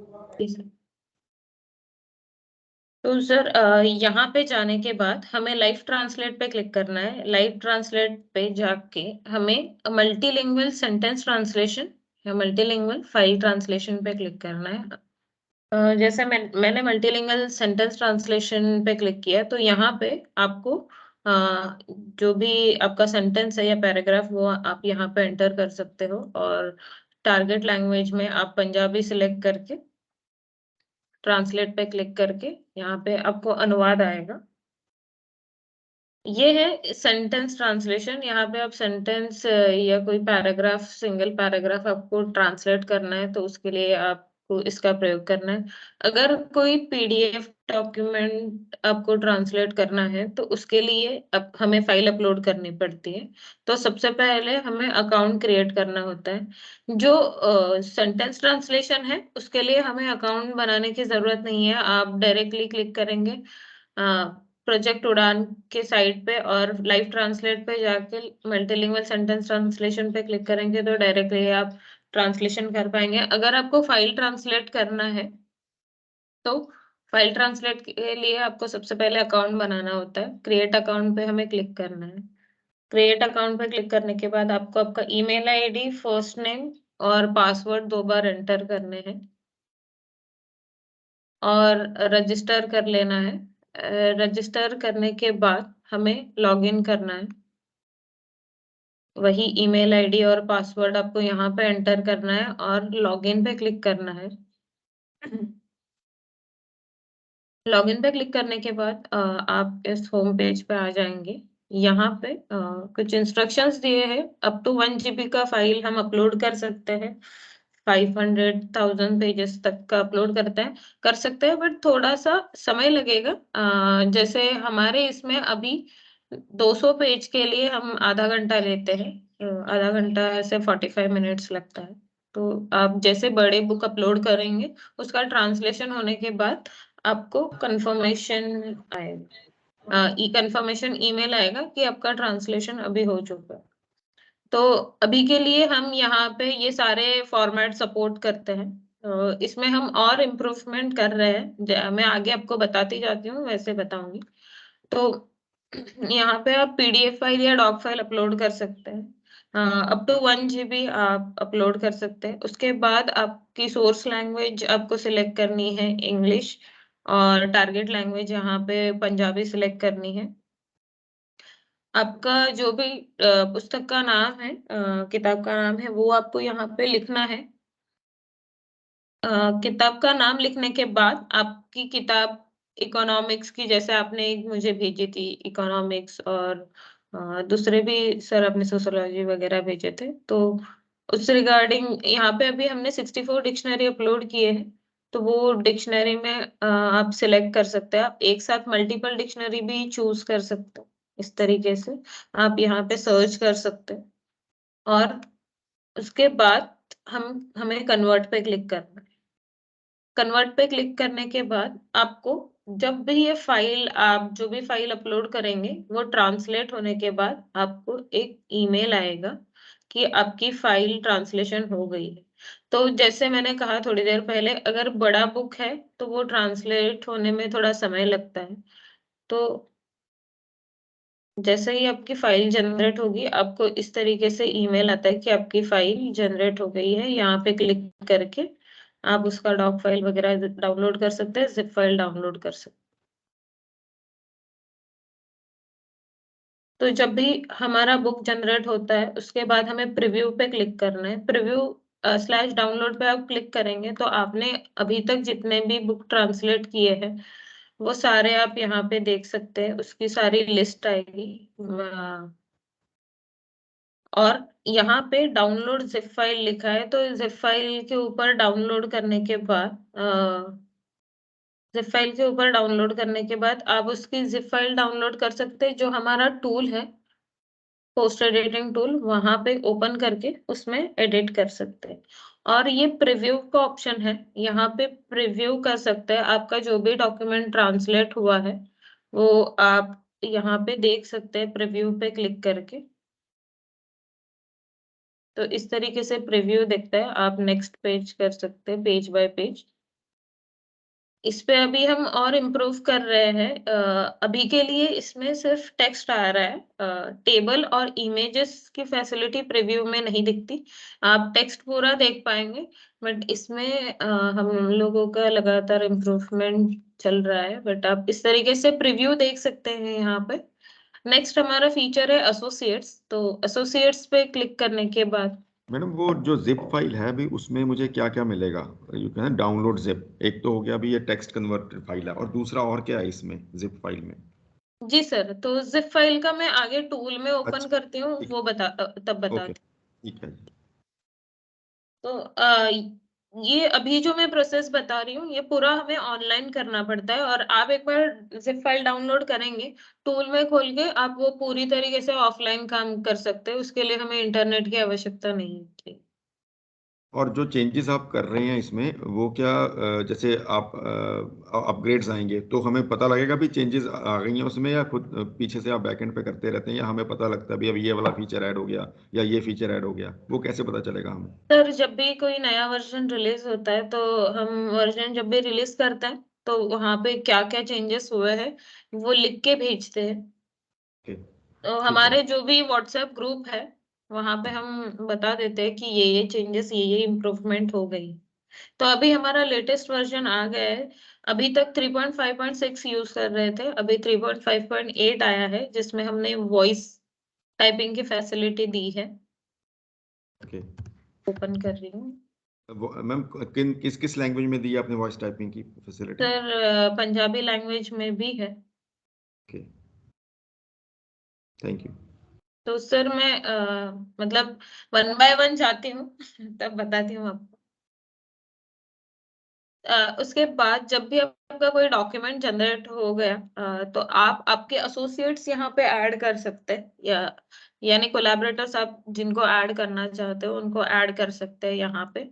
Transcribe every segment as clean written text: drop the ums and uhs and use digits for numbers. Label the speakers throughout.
Speaker 1: जी sir. तो sir यहाँ पे जाने के बाद हमें लाइव ट्रांसलेट पे क्लिक करना है। लाइव ट्रांसलेट पे जाके हमें मल्टीलिंगुअल सेंटेंस ट्रांसलेशन या मल्टीलिंगुअल फाइल ट्रांसलेशन पे क्लिक करना है। जैसे मैंने मल्टीलिंगुअल सेंटेंस ट्रांसलेशन पे क्लिक किया तो यहाँ पे आपको जो भी आपका सेंटेंस है या पैराग्राफ वो आप यहाँ पे एंटर कर सकते हो और टारगेट लैंग्वेज में आप पंजाबी सिलेक्ट करके ट्रांसलेट पे क्लिक करके यहाँ पे आपको अनुवाद आएगा। ये है सेंटेंस ट्रांसलेशन। यहाँ पे आप सेंटेंस या कोई पैराग्राफ, सिंगल पैराग्राफ आपको ट्रांसलेट करना है तो उसके लिए आपको इसका प्रयोग करना है। अगर कोई पीडीएफ डॉक्यूमेंट आपको ट्रांसलेट करना है तो उसके लिए अब हमें फाइल अपलोड करनी पड़ती है। तो सबसे पहले हमें अकाउंट क्रिएट करना होता है। जो सेंटेंस ट्रांसलेशन है उसके लिए हमें अकाउंट बनाने की जरूरत नहीं है। आप डायरेक्टली क्लिक करेंगे प्रोजेक्ट उड़ान के साइट पे और लाइव ट्रांसलेट पे जाके मल्टीलिंगुअल सेंटेंस ट्रांसलेशन पे क्लिक करेंगे तो डायरेक्टली आप ट्रांसलेशन कर पाएंगे। अगर आपको फाइल ट्रांसलेट करना है तो फाइल ट्रांसलेट के लिए आपको सबसे पहले अकाउंट बनाना होता है। क्रिएट अकाउंट पे हमें क्लिक करना है। क्रिएट अकाउंट पे क्लिक करने के बाद आपको आपका ईमेल आईडी, फर्स्ट नेम और पासवर्ड 2 बार एंटर करने हैं और रजिस्टर कर लेना है। रजिस्टर करने के बाद हमें लॉगिन करना है। वही ईमेल आईडी और पासवर्ड आपको यहाँ पे एंटर करना है और लॉगिन पे क्लिक करना है। लॉगिन पे क्लिक करने के बाद आप इस होम पेज पे आ जाएंगे। यहाँ पे कुछ इंस्ट्रक्शंस दिए हैं। अप टू 1 GB का फाइल हम अपलोड कर सकते हैं। 500,000 पेजेस तक का अपलोड कर सकते हैं बट थोड़ा सा समय लगेगा। जैसे हमारे इसमें अभी 200 पेज के लिए हम आधा घंटा लेते हैं। आधा घंटा से 45 मिनट्स लगता है। तो आप जैसे बड़े बुक अपलोड करेंगे उसका ट्रांसलेशन होने के बाद आपको कंफर्मेशन आएगा, ई कंफर्मेशन ईमेल आएगा कि आपका ट्रांसलेशन अभी हो चुका है। तो अभी के लिए हम यहाँ पे ये सारे फॉर्मेट सपोर्ट करते हैं। इसमें हम और इम्प्रूवमेंट कर रहे हैं। मैं आगे आपको बताती जाती हूँ, वैसे बताऊंगी। तो यहाँ पे आप पीडीएफ फाइल या डॉक फाइल अपलोड कर सकते हैं। अप टू 1 GB आप अपलोड कर सकते हैं। उसके बाद आपकी सोर्स लैंग्वेज आपको सिलेक्ट करनी है इंग्लिश और टारगेट लैंग्वेज यहाँ पे पंजाबी सिलेक्ट करनी है। आपका जो भी पुस्तक का नाम है, किताब का नाम है, वो आपको यहाँ पे लिखना है। किताब का नाम लिखने के बाद आपकी किताब इकोनॉमिक्स की, जैसे आपने एक मुझे भेजी थी इकोनॉमिक्स और दूसरे भी सर अपने सोशियोलॉजी वगैरह भेजे थे, तो उस रिगार्डिंग यहाँ पे अभी हमने 64 डिक्शनरी अपलोड किए हैं। तो वो डिक्शनरी में आप सिलेक्ट कर सकते हैं। आप एक साथ मल्टीपल डिक्शनरी भी चूज कर सकते हो। इस तरीके से आप यहाँ पे सर्च कर सकते हैं और उसके बाद हमें कन्वर्ट पे क्लिक करना है। कन्वर्ट पे क्लिक करने के बाद आपको जब भी ये फाइल, आप जो भी फाइल अपलोड करेंगे वो ट्रांसलेट होने के बाद आपको एक ईमेल आएगा कि आपकी फाइल ट्रांसलेशन हो गई है। तो जैसे मैंने कहा थोड़ी देर पहले, अगर बड़ा बुक है तो वो ट्रांसलेट होने में थोड़ा समय लगता है। तो जैसे ही आपकी फाइल जनरेट होगी आपको इस तरीके से ईमेल आता है कि आपकी फाइल जनरेट हो गई है। यहाँ पे क्लिक करके आप उसका डॉक फाइल वगैरह डाउनलोड कर सकते हैं, जिप फाइल डाउनलोड कर सकते हैं। तो जब भी हमारा बुक जनरेट होता है उसके बाद हमें प्रीव्यू पे क्लिक करना है। प्रीव्यू स्लैश डाउनलोड पे आप क्लिक करेंगे तो आपने अभी तक जितने भी बुक ट्रांसलेट किए हैं वो सारे आप यहाँ पे देख सकते हैं। उसकी सारी लिस्ट आएगी। और यहाँ पे डाउनलोड जिप फाइल लिखा है तो जिप फाइल के ऊपर डाउनलोड करने के बाद जिप फाइल के ऊपर डाउनलोड करने के बाद आप उसकी जिप फाइल डाउनलोड कर सकते हैं। जो हमारा टूल है पोस्ट एडिटिंग टूल, वहां पे ओपन करके उसमें एडिट कर सकते हैं। और ये प्रीव्यू का ऑप्शन है, यहाँ पे प्रीव्यू कर सकते हैं। आपका जो भी डॉक्यूमेंट ट्रांसलेट हुआ है वो आप यहाँ पे देख सकते हैं प्रीव्यू पे क्लिक करके। तो इस तरीके से प्रीव्यू दिखता है। आप नेक्स्ट पेज कर सकते हैं पेज बाय पेज। इस पे अभी हम और इम्प्रूव कर रहे हैं। अभी के लिए इसमें सिर्फ टेक्स्ट आ रहा है। टेबल और इमेजेस की फैसिलिटी प्रीव्यू में नहीं दिखती। आप टेक्स्ट पूरा देख पाएँगे, बट इसमें हम लोगों का लगातार इम्प्रूवमेंट चल रहा है। बट आप इस तरीके से प्रीव्यू देख सकते हैं यहाँ पे। नेक्स्ट हमारा फीचर है एसोसिएट्स, तो एसोसिएट्स पे क्लिक करने के बाद
Speaker 2: मैडम वो जो ज़िप फ़ाइल है अभी उसमें मुझे क्या-क्या मिलेगा? You can download zip. एक तो हो गया अभी ये टेक्स्ट कन्वर्टेड फ़ाइल है और दूसरा और क्या है इसमें ज़िप फ़ाइल में?
Speaker 1: जी सर, तो ज़िप फ़ाइल का मैं आगे टूल में ओपन
Speaker 2: अच्छा,
Speaker 1: करती हूँ,
Speaker 2: ठीक
Speaker 1: वो तब
Speaker 2: ओके,
Speaker 1: बताती
Speaker 2: ठीक है जी।
Speaker 1: हूँ। तो ये अभी जो मैं प्रोसेस बता रही हूँ, ये पूरा हमें ऑनलाइन करना पड़ता है और आप एक बार ज़िप फ़ाइल डाउनलोड करेंगे, टूल में खोल के आप वो पूरी तरीके से ऑफ़लाइन काम कर सकते हैं, उसके लिए हमें इंटरनेट की आवश्यकता नहीं होती।
Speaker 2: और जो चेंजेज़ आप कर रहे हैं इसमें वो क्या जैसे आप अपग्रेड्स आएँगे तो हमें पता लगेगा भी चेंजेज़ आ गई हैं उसमें या खुद पीछे से आप बैकएंड पे करते रहते हैं या हमें पता लगता है भी अब ये वाला फीचर ऐड हो गया या ये फीचर ऐड हो गया, वो कैसे पता चलेगा हमें?
Speaker 1: सर, जब भी कोई नया वर्ज़न रिलीज़ होता है, तो हम वर्ज़न जब भी रिलीज़ करते हैं, तो वहाँ पे क्या-क्या चेंजेस हुए हैं, वो लिख के भेजते हैं।
Speaker 2: ओके,
Speaker 1: तो
Speaker 2: ठीक है।
Speaker 1: हमारे जो भी व्हाट्सएप ग्रुप है, वहाँ पे हम बता देते हैं कि ये चेंजेस, ये इम्प्रूवमेंट हो गई। तो अभी हमारा लेटेस्ट वर्ज़न आ गया है। अभी तक 3.5.6 यूज़ कर रहे थे, अभी 3.5.8 आया है, जिसमें हमने वॉइस टाइपिंग की फैसिलिटी दी है।
Speaker 2: ओके।
Speaker 1: ओपन कर रही हूँ।
Speaker 2: वो मैम किस लैंग्वेज में दी है आपने वॉइस टाइपिंग की फैसिलिटी?
Speaker 1: सर, पंजाबी लैंग्वेज में भी है।
Speaker 2: Okay, thank you.
Speaker 1: तो सर मैं मतलब वन बाय वन जाती हूँ तब बताती हूँ आपको। उसके बाद जब भी आपका कोई डॉक्यूमेंट जनरेट हो गया, तो आप आपके एसोसिएट्स यहाँ पे ऐड कर सकते हैं, या यानी कोलैबोरेटर्स आप जिनको ऐड करना चाहते हो उनको ऐड कर सकते हैं यहाँ पे,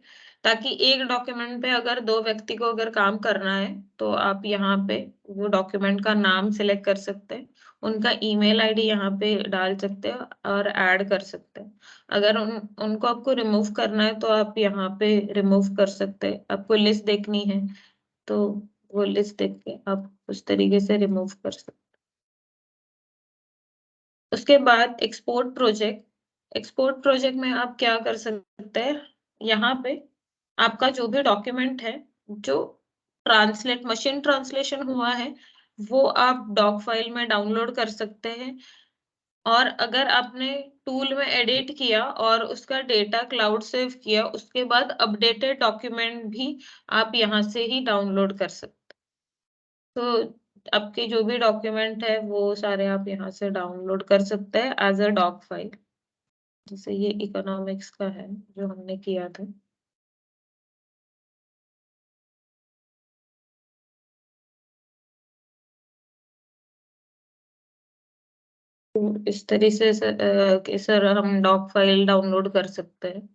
Speaker 1: ताकि एक डॉक्यूमेंट पे अगर 2 व्यक्ति को अगर काम करना है, तो आप यहाँ पे वो डॉक्यूमेंट का नाम सिलेक्ट कर सकते हैं, उनका ईमेल आईडी यहाँ पे डाल सकते हैं और ऐड कर सकते हैं। अगर उनको आपको रिमूव करना है, तो आप यहाँ पे रिमूव कर सकते हैं। आपको लिस्ट देखनी है, तो वो लिस्ट देख के आप उस तरीके से रिमूव कर सकते हैं। उसके बाद एक्सपोर्ट प्रोजेक्ट में आप क्या कर सकते हैं, यहाँ पे आपका जो भी डॉक्यूमेंट है, जो मशीन ट्रांसलेशन हुआ है, वो आप डॉक फाइल में डाउनलोड कर सकते हैं। और अगर आपने टूल में एडिट किया और उसका डेटा क्लाउड सेव किया, उसके बाद अपडेटेड डॉक्यूमेंट भी आप यहाँ से ही डाउनलोड कर सकते हैं। तो आपके जो भी डॉक्यूमेंट है, वो सारे आप यहाँ से डाउनलोड कर सकते हैं एज़ अ डॉक फाइल। जैसे ये इकोनॉमिक्स का है, जो हमने किया था। तो इस तरह से कि सर हम डॉक फाइल डाउनलोड कर सकते हैं।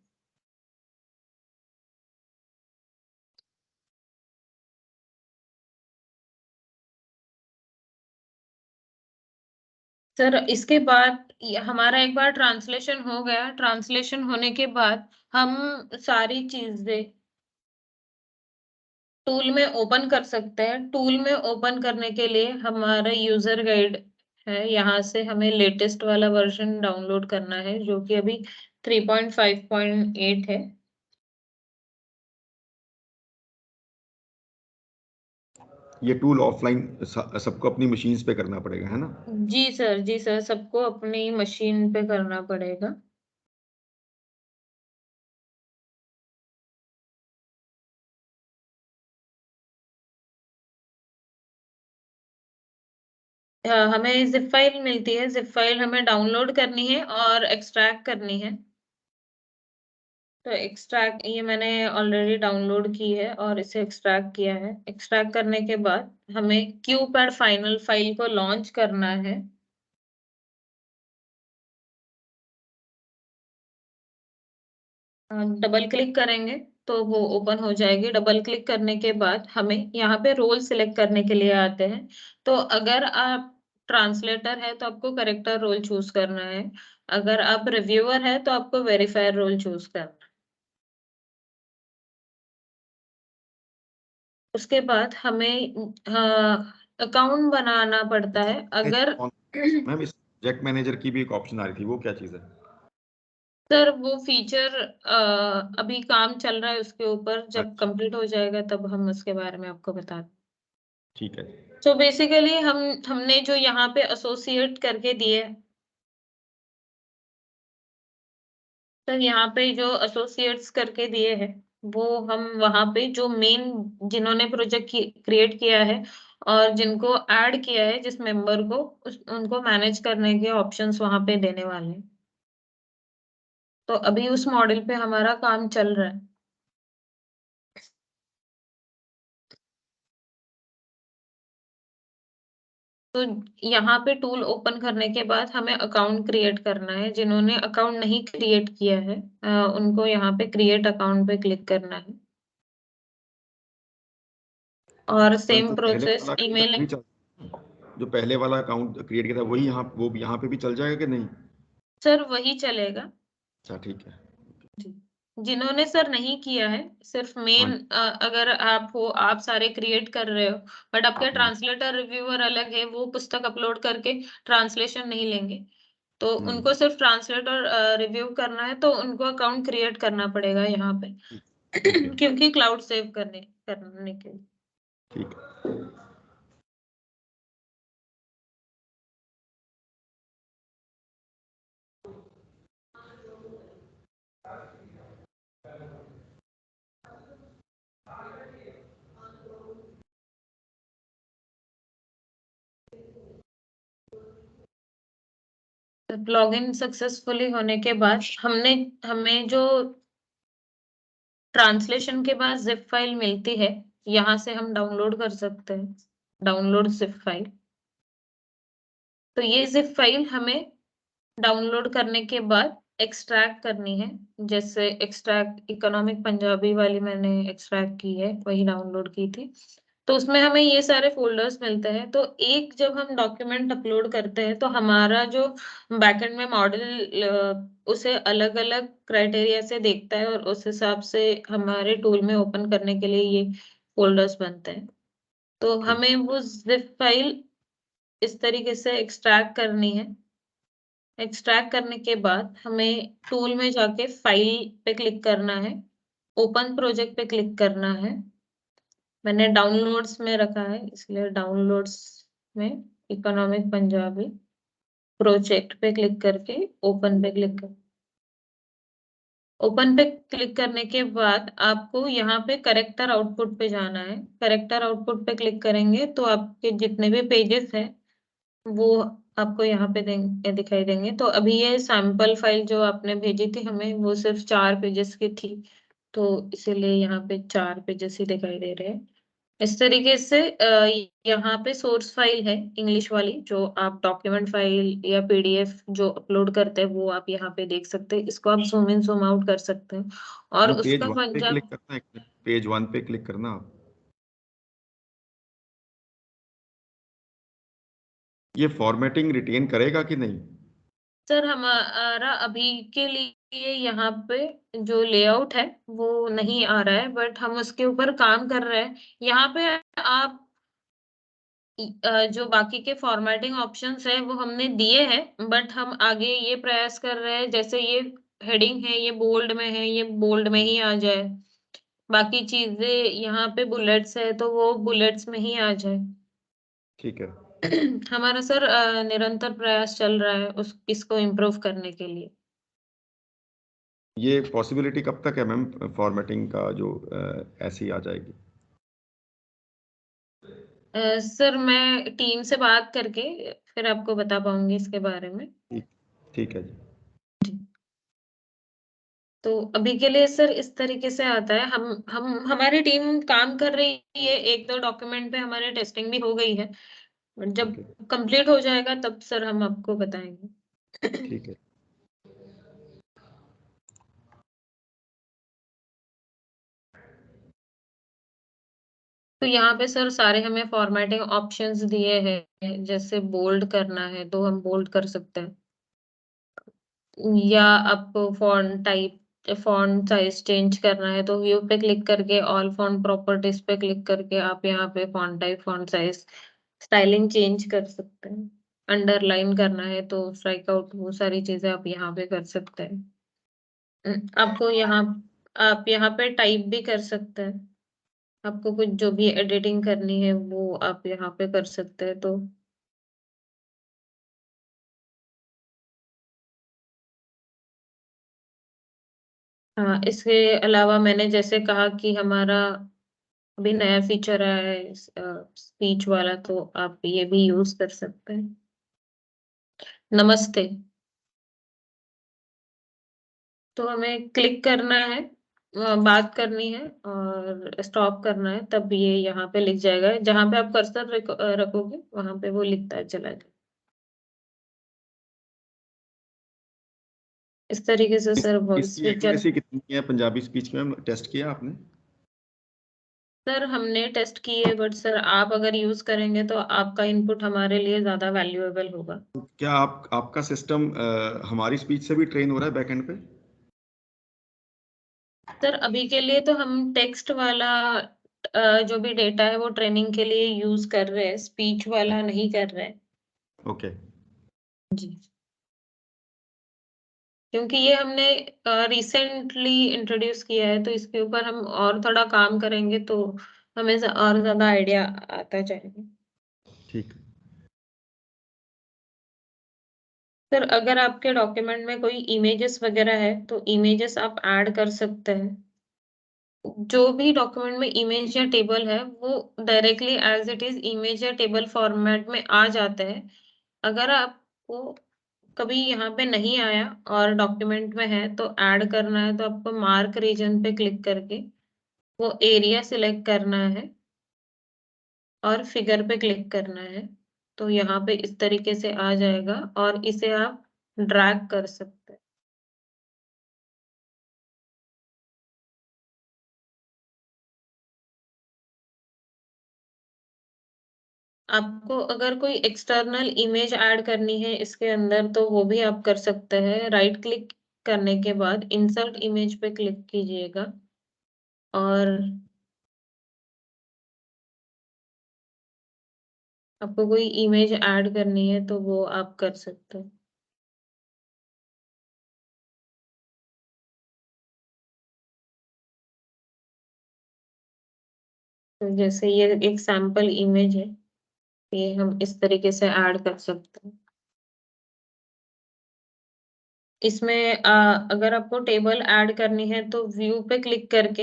Speaker 1: सर, इसके बाद हमारा एक बार ट्रांसलेशन हो गया, ट्रांसलेशन होने के बाद हम सारी चीजें टूल में ओपन कर सकते हैं। टूल में ओपन करने के लिए हमारा यूजर गाइड है, यहाँ से हमें लेटेस्ट वाला वर्जन डाउनलोड करना है, जो कि अभी 3.5.8 है।
Speaker 2: ये टूल ऑफलाइन सबको अपनी मशीन्स पे करना पड़ेगा, है ना?
Speaker 1: जी सर, सबको अपनी मशीन पे करना पड़ेगा। हमें ज़िप फ़ाइल मिलती है, ज़िप फ़ाइल हमें डाउनलोड करनी है और एक्सट्रैक्ट करनी है। तो एक्सट्रैक्ट ये मैंने ऑलरेडी डाउनलोड की है और इसे एक्सट्रैक्ट किया है। एक्सट्रैक्ट करने के बाद हमें क्यूपैड फाइनल फ़ाइल को लॉन्च करना है। डबल क्लिक करेंगे तो वो ओपन हो जाएगी। डबल क्लिक करने के बाद हमें यहाँ पे रोल सिलेक्ट करने के लिए आते हैं। तो अगर आप ट्रांसलेटर है, तो आपको करेक्टर रोल चूज़ करना है। अगर आप रिव्यूअर है, तो आपको वेरीफायर रोल चूज़ करना है। उसके बाद हमें अकाउंट बनाना पड़ता है अगर
Speaker 2: मैम इस प्रोजेक्ट मैनेजर की भी एक ऑप्शन आ रही थी, वो क्या चीज है?
Speaker 1: सर वो फीचर अभी काम चल रहा है उसके ऊपर, जब
Speaker 2: अच्छा,
Speaker 1: कंप्लीट हो जाएगा तब हम उसके बारे में आपको बता दें।
Speaker 2: ठीक है।
Speaker 1: तो बेसिकली हमने जो यहाँ पे एसोसिएट करके दिए, सर यहाँ पे जो एसोसिएट्स करके दिए हैं वो हम वहाँ पे जो मेन जिन्होंने प्रोजेक्ट क्रिएट किया है और जिनको ऐड किया है जिस मेंबर को उनको मैनेज करने के ऑप्शंस वहाँ पे देने वाले हैं। तो अभी उस मॉडल पे हमारा काम चल रहा है। तो यहाँ पे टूल ओपन करने के बाद हमें अकाउंट क्रिएट करना है। जिन्होंने अकाउंट नहीं क्रिएट किया है उनको यहाँ पे क्रिएट अकाउंट पे क्लिक करना है और
Speaker 2: मैम
Speaker 1: सेम
Speaker 2: तो पहले
Speaker 1: प्रोसेस
Speaker 2: वाला अकाउंट
Speaker 1: ईमेल।
Speaker 2: अभी चल, जो पहले वाला अकाउंट क्रिएट किया था वही यहाँ पे भी चल जाएगा कि नहीं?
Speaker 1: सर वही चलेगा।
Speaker 2: अच्छा, ठीक है।
Speaker 1: जी। जिन्होंने सर नहीं किया है सिर्फ
Speaker 2: हाँ।
Speaker 1: मेन, अगर आप सारे क्रिएट कर रहे हो बट आपके
Speaker 2: हम्म,
Speaker 1: ट्रांसलेटर रिव्यूअर अलग है, वो पुस्तक अपलोड करके ट्रांसलेशन नहीं लेंगे, तो
Speaker 2: हम्म,
Speaker 1: उनको सिर्फ ट्रांसलेटर रिव्यू करना है, तो उनको अकाउंट क्रिएट करना पड़ेगा यहाँ पे
Speaker 2: ठीक ठीक है।
Speaker 1: क्योंकि क्लाउड सेव करने के लिए।
Speaker 2: ठीक है।
Speaker 1: लॉगिन सक्सेसफुली होने के बाद हमें जो ट्रांसलेशन के बाद जिप फाइल मिलती है, यहाँ से हम डाउनलोड कर सकते हैं, डाउनलोड जिप फाइल। तो ये जिप फाइल हमें डाउनलोड करने के बाद एक्सट्रैक्ट करनी है। जैसे एक्सट्रैक्ट इकोनॉमिक पंजाबी वाली मैंने एक्सट्रैक्ट की है, वही डाउनलोड की थी। तो उसमें हमें ये सारे फोल्डर्स मिलते हैं। तो एक जब हम डॉक्यूमेंट अपलोड करते हैं तो हमारा जो बैकएंड में मॉडल उसे अलग अलग क्राइटेरिया से देखता है और उस हिसाब से हमारे टूल में ओपन करने के लिए ये फोल्डर्स बनते हैं। तो
Speaker 2: ठीक
Speaker 1: हमें वो जिप फाइल इस तरीके से एक्सट्रैक्ट करनी है। एक्सट्रैक्ट करने के बाद हमें टूल में जाके फाइल पे क्लिक करना है, ओपन प्रोजेक्ट पे क्लिक करना है। मैंने डाउनलोड्स में रखा है इसलिए डाउनलोड्स में इकोनॉमिक पंजाबी प्रोजेक्ट पे क्लिक करके ओपन पे क्लिक कर, ओपन पे क्लिक करने के बाद आपको यहाँ पे करेक्टर आउटपुट पे जाना है। करेक्टर आउटपुट पे क्लिक करेंगे तो आपके जितने भी पेजेस हैं वो आपको यहाँ पे दिखाई देंगे। तो अभी ये सैंपल फाइल जो आपने भेजी थी हमें वो सिर्फ 4 पेजेस की थी, तो इसीलिए यहाँ पे 4 पेजेस ही दिखाई दे रहे हैं। इस तरीके से यहाँ पे सोर्स फाइल है इंग्लिश वाली, जो आप डॉक्यूमेंट फाइल या पीडीएफ जो अपलोड करते हैं वो आप यहाँ पे देख सकते हैं। इसको आप जूम इन जूम आउट कर सकते हैं और
Speaker 2: वो पेज
Speaker 1: उसका
Speaker 2: वन पे क्लिक
Speaker 1: पंजाब।
Speaker 2: करना है, पेज वन पे क्लिक करना आप। ये फॉर्मेटिंग रिटेन करेगा कि नहीं?
Speaker 1: सर हमारा अभी के लिए यहाँ पे जो लेआउट है वो नहीं आ रहा है, बट हम उसके ऊपर काम कर रहे हैं। यहाँ पे आप जो बाकी के फॉर्मेटिंग ऑप्शंस है वो हमने दिए हैं, बट हम आगे ये प्रयास कर रहे हैं जैसे ये हेडिंग है ये बोल्ड में है, ये बोल्ड में ही आ जाए। बाकी चीजें यहाँ पे बुलेट्स है तो वो बुलेट्स में ही आ जाए।
Speaker 2: ठीक है।
Speaker 1: हमारा सर निरंतर प्रयास चल रहा है उस इसको इम्प्रूव करने के लिए।
Speaker 2: ये पॉसिबिलिटी कब तक है मैम, फॉर्मेटिंग का जो ऐसी आ जाएगी?
Speaker 1: सर मैं टीम से बात करके फिर आपको बता पाऊंगी इसके बारे में।
Speaker 2: ठीक ठीक है जी।
Speaker 1: तो अभी के लिए सर इस तरीके से आता है। हम हमारी टीम काम कर रही है, एक दो डॉक्यूमेंट पे हमारी टेस्टिंग भी हो गई है, बट जब
Speaker 2: ठीक है।
Speaker 1: कंप्लीट हो जाएगा तब सर हम आपको बताएंगे।
Speaker 2: ठीक है।
Speaker 1: तो यहाँ पे सर सारे हमें फॉर्मेटिंग ऑप्शंस दिए हैं, जैसे बोल्ड करना है तो हम बोल्ड कर सकते हैं, या आपको font type font size change करना है तो व्यू पे क्लिक करके ऑल फॉन्ट प्रॉपर्टीज पे क्लिक करके आप यहाँ पे font type, font size, styling change कर सकते हैं। अंडरलाइन करना है तो स्ट्राइक आउट, वो सारी चीजें आप यहाँ पे कर सकते हैं। आपको यहाँ आप यहाँ पे टाइप भी कर सकते हैं। आपको कुछ जो भी एडिटिंग करनी है वो आप यहाँ पे कर सकते हैं। तो हाँ, इसके अलावा मैंने जैसे कहा कि हमारा अभी नया फीचर आया है स्पीच वाला, तो आप ये भी यूज कर सकते हैं। नमस्ते, तो हमें क्लिक करना है, बात करनी है और स्टॉप करना है, तब ये यहाँ पे लिख जाएगा। जहाँ पे आप कर्सर रखोगे वहां पे वो लिखता है चला जाए। इस तरीके से सर वॉइस
Speaker 2: इसकी
Speaker 1: फीचर।
Speaker 2: एक्यूरेसी कितनी है पंजाबी स्पीच में, टेस्ट किया आपने?
Speaker 1: सर हमने टेस्ट किए, बट सर आप अगर यूज करेंगे तो आपका इनपुट हमारे लिए ज्यादा वैल्यूएबल होगा।
Speaker 2: क्या आपका सिस्टम हमारी स्पीच से भी ट्रेन हो रहा है बैकएंड पे?
Speaker 1: सर अभी के लिए तो हम टेक्स्ट वाला जो भी डेटा है वो ट्रेनिंग के लिए यूज कर रहे हैं, स्पीच वाला नहीं कर रहे हैं।
Speaker 2: ओके।
Speaker 1: जी, क्योंकि ये हमने रिसेंटली इंट्रोड्यूस किया है, तो इसके ऊपर हम और थोड़ा काम करेंगे तो हमें और ज्यादा आइडिया आता जाएगा।
Speaker 2: ठीक।
Speaker 1: सर अगर आपके डॉक्यूमेंट में कोई इमेजेस वगैरह है तो इमेजेस आप ऐड कर सकते हैं। जो भी डॉक्यूमेंट में इमेज या टेबल है वो directly as it is image या टेबल फॉर्मेट में आ जाते हैं। अगर आपको कभी यहाँ पे नहीं आया और डॉक्यूमेंट में है तो ऐड करना है, तो आपको मार्क रीजन पे क्लिक करके वो एरिया सिलेक्ट करना है और फिगर पे क्लिक करना है। तो यहाँ पे इस तरीके से आ जाएगा और इसे आप ड्रैग कर सकते हैं। आपको अगर कोई एक्सटर्नल इमेज ऐड करनी है इसके अंदर तो वो भी आप कर सकते हैं। राइट क्लिक करने के बाद इंसर्ट इमेज पे क्लिक कीजिएगा और आपको कोई इमेज ऐड करनी है तो वो आप कर सकते हैं। तो जैसे ये एक सैंपल इमेज है, ये हम इस तरीके से ऐड कर सकते हैं। इसमें अगर आपको टेबल ऐड करनी है तो व्यू पे क्लिक करके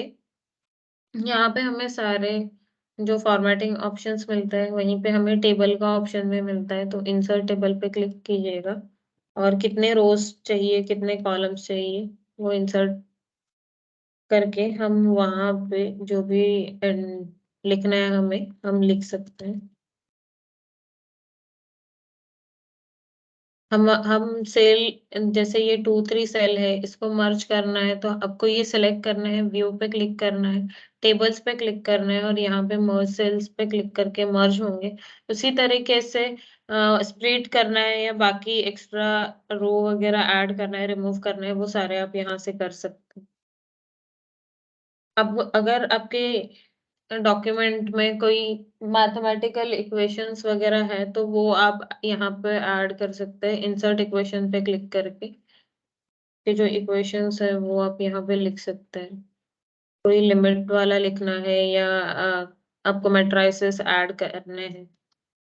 Speaker 1: यहाँ पे हमें सारे जो फॉर्मेटिंग ऑप्शंस मिलते हैं वहीं पे हमें टेबल का ऑप्शन भी मिलता है, तो इंसर्ट टेबल पे क्लिक कीजिएगा और कितने रोज चाहिए, कितने कॉलम्स चाहिए वो इंसर्ट करके हम वहां पे जो भी लिखना है हमें हम लिख सकते हैं। हम सेल, जैसे ये 2 3 सेल है, इसको मर्ज करना है तो आपको ये सिलेक्ट करना है, व्यू पे क्लिक करना है, टेबल्स पे क्लिक करना है और यहाँ पे मर्ज सेल्स पे क्लिक करके मर्ज होंगे। उसी तरीके से स्प्लिट करना है या बाकी एक्स्ट्रा रो वगैरह ऐड करना है, रिमूव करना है, वो सारे आप यहाँ से कर सकते हैं। अब अगर आपके डॉक्यूमेंट में कोई मैथमेटिकल इक्वेशंस वगैरह है तो वो आप यहाँ पे ऐड कर सकते हैं इंसर्ट इक्वेशन पे क्लिक करके। कि जो इक्वेशंस है वो आप यहाँ पे लिख सकते हैं। कोई लिमिट वाला लिखना है या आपको मैट्रिसेस ऐड करने हैं,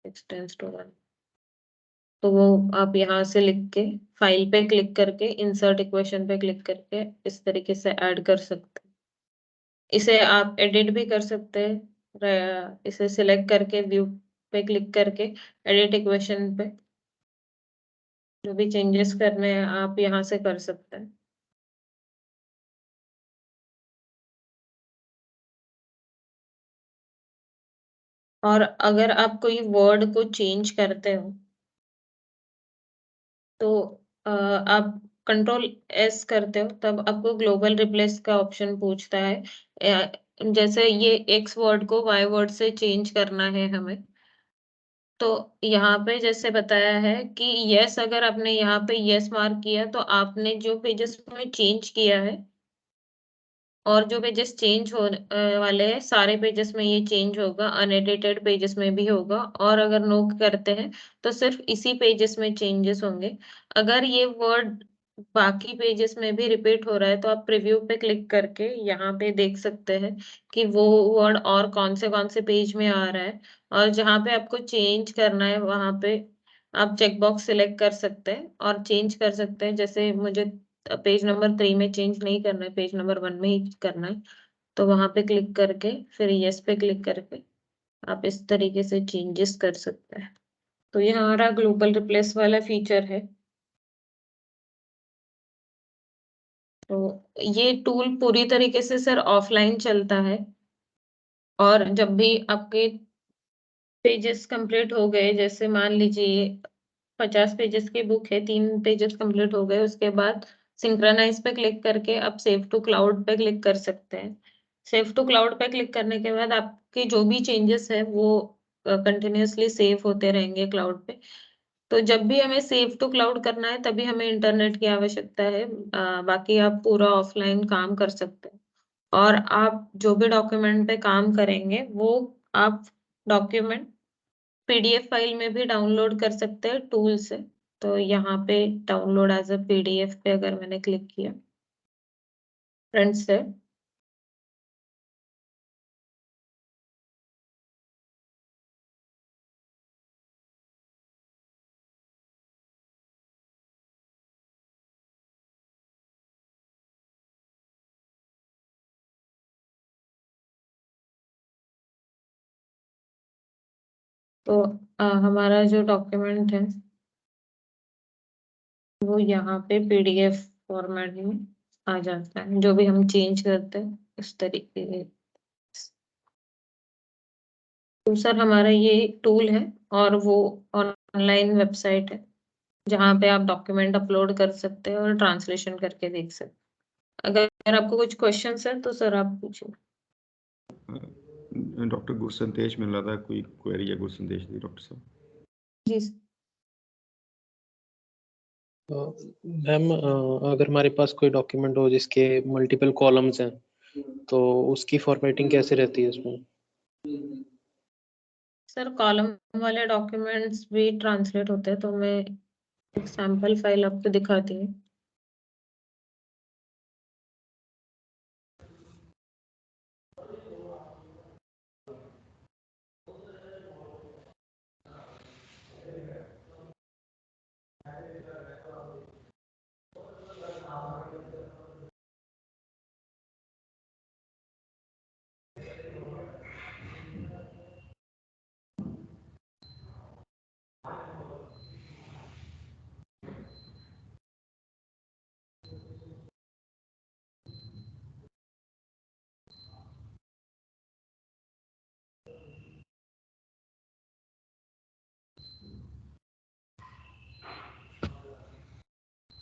Speaker 1: एक्सटेंस टू वन, तो वो आप यहाँ से लिख के फाइल पे क्लिक करके इंसर्ट इक्वेशन पे क्लिक करके इस तरीके से ऐड कर सकते हैं। इसे आप एडिट भी कर सकते हैं, इसे सिलेक्ट करके व्यू पे क्लिक करके एडिट इक्वेशन पे जो भी चेंजेस करने हैं आप यहाँ से कर सकते हैं। और अगर आप कोई वर्ड को चेंज करते हो तो आप कंट्रोल एस करते हो तब आपको ग्लोबल रिप्लेस का ऑप्शन पूछता है। जैसे ये एक्स वर्ड को वाई वर्ड से चेंज करना है हमें, तो यहाँ पे जैसे बताया है कि यस, अगर आपने यहाँ पे यस मार्क किया तो आपने जो पेजेस में चेंज किया है और जो पेजेस चेंज हो वाले हैं सारे पेजेस में ये चेंज होगा, अनएडिटेड पेजेस में भी होगा, और अगर नो करते हैं तो सिर्फ इसी पेजेस में चेंजेस होंगे। अगर ये वर्ड बाकी पेजेस में भी रिपीट हो रहा है तो आप प्रीव्यू पे क्लिक करके यहाँ पे देख सकते हैं कि वो वर्ड और कौन से पेज में आ रहा है, और जहाँ पे आपको चेंज करना है वहाँ पे आप चेक बॉक्स सिलेक्ट कर सकते हैं और चेंज कर सकते हैं। जैसे मुझे पेज नंबर 3 में चेंज नहीं करना है, पेज नंबर 1 में ही करना है, तो वहाँ पे क्लिक करके फिर यस पे क्लिक करके आप इस तरीके से चेंजेस कर सकते हैं। तो ये हमारा ग्लोबल रिप्लेस वाला फीचर है। तो ये टूल पूरी तरीके से सर ऑफलाइन चलता है, और जब भी आपके पेजेस कंप्लीट हो गए, जैसे मान लीजिए 50 पेजेस की बुक है, 3 पेजेस कंप्लीट हो गए, उसके बाद सिंक्रोनाइज पे क्लिक करके आप सेव टू क्लाउड पे क्लिक कर सकते हैं। सेव टू क्लाउड पे क्लिक करने के बाद आपके जो भी चेंजेस है वो कंटिन्यूअसली सेव होते रहेंगे क्लाउड पे। तो जब भी हमें सेव टू क्लाउड करना है तभी हमें इंटरनेट की आवश्यकता है, बाकी आप पूरा ऑफलाइन काम कर सकते हैं। और आप जो भी डॉक्यूमेंट पे काम करेंगे वो आप डॉक्यूमेंट पीडीएफ फाइल में भी डाउनलोड कर सकते हैं टूल से। तो यहाँ पे डाउनलोड एज अ पीडीएफ पे अगर मैंने क्लिक किया फ्रंट से, तो हमारा जो डॉक्यूमेंट है वो यहाँ पे पीडीएफ फॉर्मेट में आ जाता है, जो भी हम चेंज करते हैं इस तरीके से। तो सर हमारा ये टूल है, और वो ऑनलाइन वेबसाइट है जहाँ पे आप डॉक्यूमेंट अपलोड कर सकते हैं और ट्रांसलेशन करके देख सकते हैं। अगर आपको कुछ क्वेश्चन है तो सर आप पूछिए।
Speaker 2: डॉक्टर गुरसंदेश मिल रहा था, कोई क्वेरी या गुरसंदेश दी डॉक्टर साहब?
Speaker 1: जी
Speaker 3: मैम, अगर हमारे पास कोई डॉक्यूमेंट हो जिसके मल्टीपल कॉलम्स हैं तो उसकी फॉर्मेटिंग कैसे रहती है इसमें?
Speaker 1: सर, कॉलम वाले डॉक्यूमेंट्स भी ट्रांसलेट होते हैं, तो मैं एक सैंपल फाइल आपको दिखाती हूँ।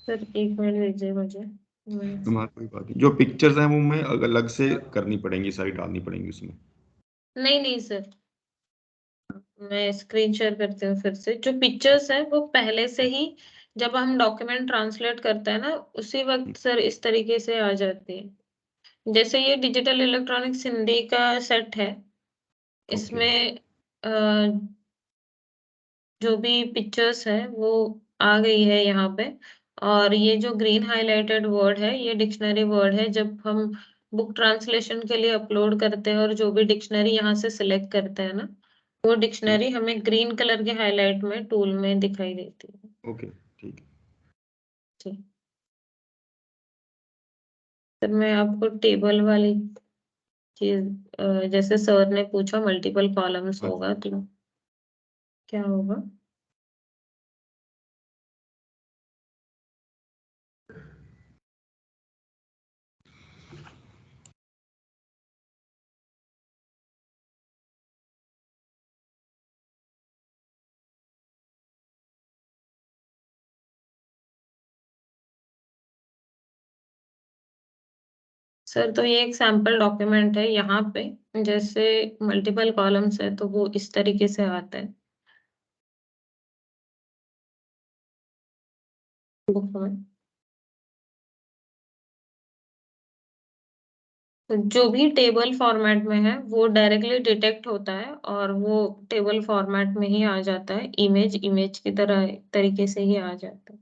Speaker 1: सर 1 मिनट दीजिए मुझे।
Speaker 2: तुम्हारा कोई बात नहीं, जो पिक्चर्स हैं वो मैं अलग से करनी पड़ेंगी, सारी डालनी पड़ेंगी उसमें?
Speaker 1: नहीं नहीं सर, मैं स्क्रीन शेयर करती हूँ फिर से। जो पिक्चर्स है वो पहले से ही जब हम डॉक्यूमेंट ट्रांसलेट करते हैं ना, उसी वक्त सर इस तरीके से आ जाती है। जैसे ये डिजिटल इलेक्ट्रॉनिक्स हिंदी का सेट है,
Speaker 2: ओके।
Speaker 1: इसमें जो भी पिक्चर्स है वो आ गई है यहाँ पे। और ये जो ग्रीन हाइलाइटेड वर्ड है ये डिक्शनरी वर्ड है। जब हम बुक ट्रांसलेशन के लिए अपलोड करते हैं और जो भी डिक्शनरी यहाँ से सिलेक्ट करते हैं ना, वो डिक्शनरी हमें ग्रीन कलर के हाईलाइट में टूल में दिखाई देती है।
Speaker 2: ओके, ठीक है।
Speaker 1: जी सर, मैं आपको टेबल वाली चीज, जैसे सर ने पूछा मल्टीपल कॉलम्स
Speaker 2: हाँ
Speaker 1: होगा तो क्या होगा। सर, तो ये एक सैंपल डॉक्यूमेंट है। यहाँ पे जैसे मल्टीपल कॉलम्स है तो वो इस तरीके से आता है बुक में। तो जो भी टेबल फॉर्मेट में है वो डायरेक्टली डिटेक्ट होता है और वो टेबल फॉर्मेट में ही आ जाता है, इमेज की तरह तरीके से ही आ जाता है।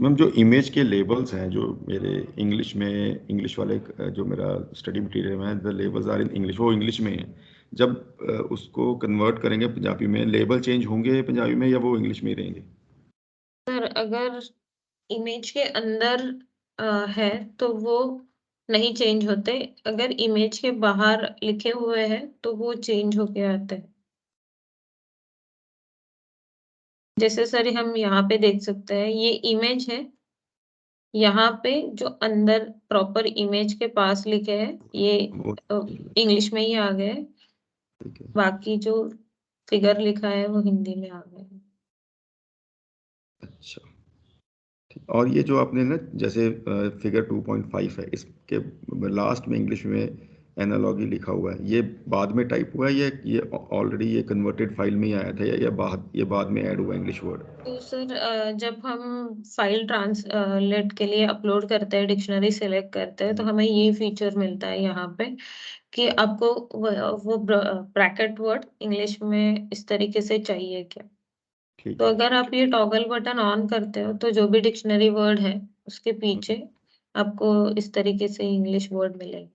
Speaker 2: मैम जो इमेज के लेबल्स हैं जो मेरे इंग्लिश वाले जो मेरा स्टडी मटेरियल में the labels are in English, वो इंग्लिश में है। जब उसको कन्वर्ट करेंगे पंजाबी में, लेबल चेंज होंगे पंजाबी में या वो इंग्लिश में ही रहेंगे?
Speaker 1: सर अगर इमेज के अंदर है तो वो नहीं चेंज होते, अगर इमेज के बाहर लिखे हुए हैं तो वो चेंज होके आते हैं। जैसे सर हम यहाँ पे देख सकते हैं, ये इमेज है, यहाँ पे जो अंदर प्रॉपर इमेज के पास लिखे हैं ये
Speaker 2: वो
Speaker 1: इंग्लिश में ही आ गए,
Speaker 2: ठीक है।
Speaker 1: बाकी जो फिगर लिखा है वो हिंदी में आ गए।
Speaker 2: अच्छा, और ये जो आपने ना जैसे फिगर 2.5 है, इसके लास्ट में इंग्लिश में एनालॉगी लिखा हुआ है, ये बाद में टाइप हुआ है, ये ऑलरेडी ये कन्वर्टेड फाइल में ही आया था, या ये बाद में ऐड हुआ इंग्लिश वर्ड?
Speaker 1: तो सर जब हम फाइल ट्रांसलेट के लिए अपलोड करते हैं, डिक्शनरी सेलेक्ट करते हैं, तो हमें ये फीचर मिलता है यहाँ पे कि आपको वो ब्रैकेट वर्ड इंग्लिश में इस तरीके से चाहिए क्या।
Speaker 2: ठीक
Speaker 1: तो
Speaker 2: है।
Speaker 1: अगर आप ये टॉगल बटन ऑन करते हो तो जो भी डिक्शनरी वर्ड है उसके पीछे आपको इस तरीके से इंग्लिश वर्ड मिलेगा।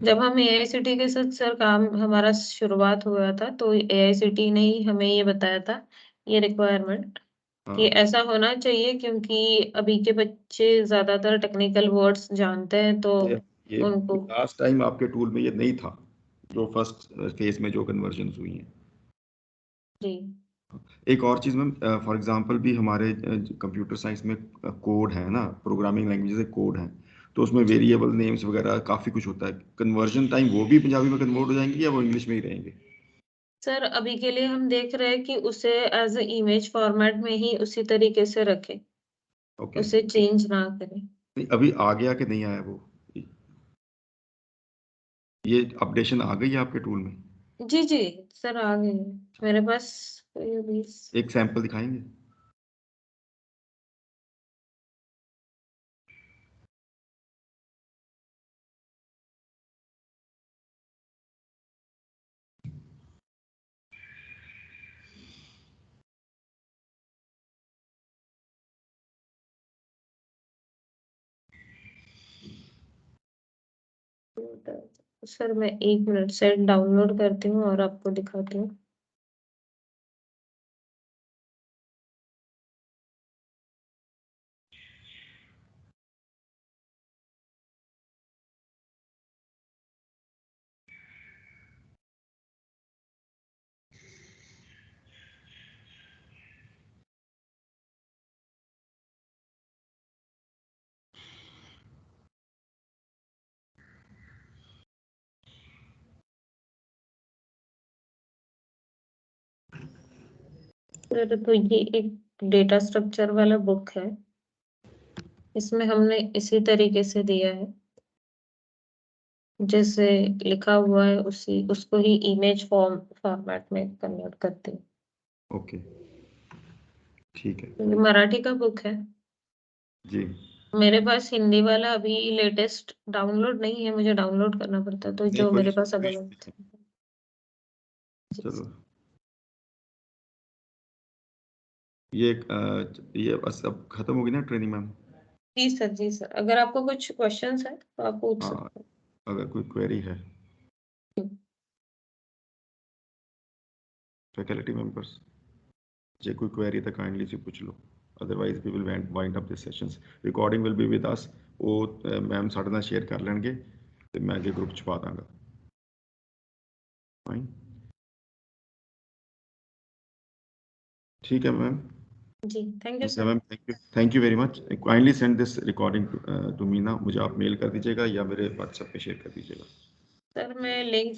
Speaker 1: जब हम एआईसीटी के साथ सर काम हमारा शुरुआत हुआ था तो एआईसीटी ने ही हमें ये बताया था, ये रिक्वायरमेंट कि
Speaker 2: हाँ,
Speaker 1: ऐसा होना चाहिए, क्योंकि अभी के बच्चे ज्यादातर टेक्निकल वर्ड्स जानते हैं तो
Speaker 2: ये
Speaker 1: उनको
Speaker 2: लास्ट टाइम आपके टूल में ये नहीं था, जो फर्स्ट फेज में जो कन्वर्जन हुई हैं।
Speaker 1: जी
Speaker 2: एक और चीज़ मैम, फॉर एग्जांपल भी हमारे कंप्यूटर साइंस में कोड है ना, प्रोग्रामिंग लैंग्वेज कोड है, तो उसमें
Speaker 1: जी
Speaker 2: वेरिएबल नेम्स वगैरह काफ़ी कुछ होता है। कन्वर्जन टाइम वो भी पंजाबी में कन्वर्ट हो जाएंगे या वो इंग्लिश में ही रहेंगे?
Speaker 1: सर अभी के लिए हम देख रहे हैं कि उसे एज ए इमेज फॉर्मेट में ही उसी तरीके से रखें,
Speaker 2: ओके।
Speaker 1: उसे चेंज ना करें।
Speaker 2: नहीं, अभी आ गया कि नहीं आया वो, ये अपडेशन आ गई है आपके टूल में?
Speaker 1: जी जी सर आ गए हैं। मेरे पास कोई अभी
Speaker 2: एक सैंपल दिखाएंगे?
Speaker 1: सर मैं 1 मिनट से डाउनलोड करती हूँ और आपको दिखाती हूँ। सर तो ये एक डेटा स्ट्रक्चर वाला बुक है, इसमें हमने इसी तरीके से दिया है, जैसे लिखा हुआ है उसी उसको ही इमेज फॉर्मेट में कन्वर्ट करते हैं।
Speaker 2: ओके, ठीक है।
Speaker 1: ये मराठी का बुक है,
Speaker 2: जी,
Speaker 1: मेरे पास हिंदी वाला अभी लेटेस्ट डाउनलोड नहीं है, मुझे डाउनलोड करना पड़ता है, तो
Speaker 2: नहीं
Speaker 1: जो
Speaker 2: कोई
Speaker 1: मेरे पास
Speaker 2: कोई
Speaker 1: अवेलेबल
Speaker 2: नहीं,
Speaker 1: था।
Speaker 2: चलो। ये बस अब खत्म होगी ना ट्रेनिंग मैम?
Speaker 1: जी सर, जी सर, अगर आपको कुछ क्वेश्चंस है तो आप पूछ
Speaker 2: हाँ,
Speaker 1: सकते
Speaker 2: अगर कोई क्वेरी है
Speaker 1: हैं।
Speaker 2: फैकल्टी मेंबर्स, जे कोई क्वेरी तो काइंडली जी पूछ लो, otherwise we will wind up this sessions. Recording will be with us, वो मैम साढ़े नाल शेयर कर लेंगे तो मैं अगे ग्रुप च पा दांगा। फाइन, ठीक है मैम।
Speaker 1: जी थैंक यू
Speaker 2: ठीक है
Speaker 1: sir.
Speaker 2: Ma'am, thank you very much. Kindly send this recording to me ना, मुझे आप मेल कर दीजिएगा या मेरे व्हाट्सएप पे शेयर कर दीजिएगा।
Speaker 1: सर मैं लिंक